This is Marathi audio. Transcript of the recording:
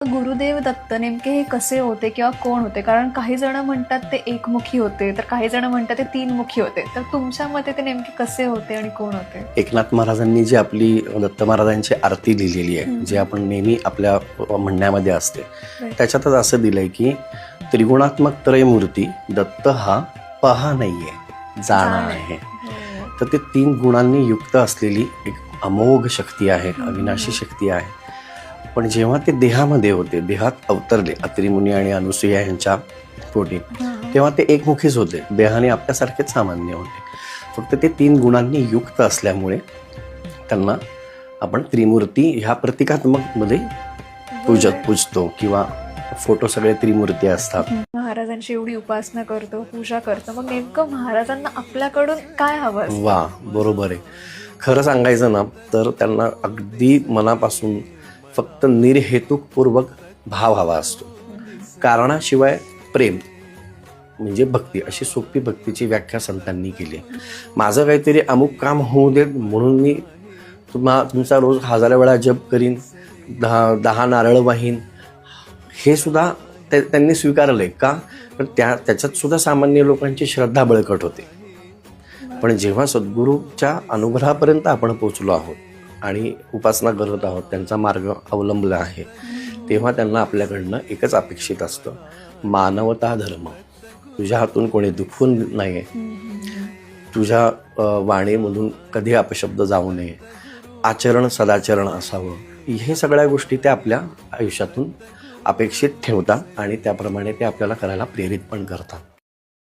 गुरुदेव दत्त नेमके हे कसे होते किंवा कोण होते? कारण काही जण म्हणतात ते एकमुखी होते, तर काही जण म्हणतात ते तीनमुखी होते. तर तुमच्या मते ते नेमके कसे होते आणि कोण होते? एकनाथ महाराजांनी जी आपली दत्त महाराजांची आरती लिहिलेली आहे, जे आपण नेहमी आपल्या म्हणण्यामध्ये असते, त्याच्यातच असं दिलंय की त्रिगुणात्मक त्रयमूर्ती दत्त हा पहा नाहीये, जाणा आहे. तर ते 3 गुणांनी युक्त असलेली एक अमोघ शक्ती आहे, अविनाशी शक्ती आहे. पण जेव्हा ते देहामध्ये होते, देहात अवतरले अत्रि मुनी आणि अनुसूया यांच्या पोटी, तेव्हा ते एकमुखीच होते, देहाने आपल्यासारखेच सामान्य होते. फक्त ते 3 गुणांनी युक्त असल्यामुळे त्यांना आपण त्रिमूर्ती ह्या प्रतिकात्मक मध्ये पूजतो किंवा फोटो सगळे त्रिमूर्ती असतात. महाराजांची एवढी उपासना करतो, पूजा करतो, मग नेमकं महाराजांना आपल्याकडून काय हवं असतं? वा, बरोबर आहे. खरं सांगायचं ना तर त्यांना अगदी मनापासून फक्त निर्हेतुकपूर्वक भाव हवा असतो. कारणाशिवाय प्रेम म्हणजे भक्ती, अशी सोपी भक्तीची व्याख्या संतांनी केली. माझं काहीतरी अमुक काम होऊ देत म्हणून मी तुमचा रोज 1000 वेळा जप करीन, 10 नारळ वाहीन, हे सुद्धा त्यांनी स्वीकारलंय का? तर त्याच्यात सुद्धा सामान्य लोकांची श्रद्धा बळकट होते. पण जेव्हा सद्गुरूच्या अनुग्रहापर्यंत आपण पोचलो आहोत आणि उपासना करत आहोत, त्यांचा मार्ग अवलंबला आहे, तेव्हा त्यांना आपल्याकडनं एकच अपेक्षित असतं, मानवता धर्म. तुझ्या हातून कोणी दुखवून नाही, तुझ्या वाणीमधून कधी अपशब्द जाऊ नये, आचरण सदाचरण असावं. हे सगळ्या गोष्टी ते आपल्या आयुष्यातून अपेक्षित ठेवतात आणि त्याप्रमाणे ते आपल्याला करायला प्रेरित पण करतात.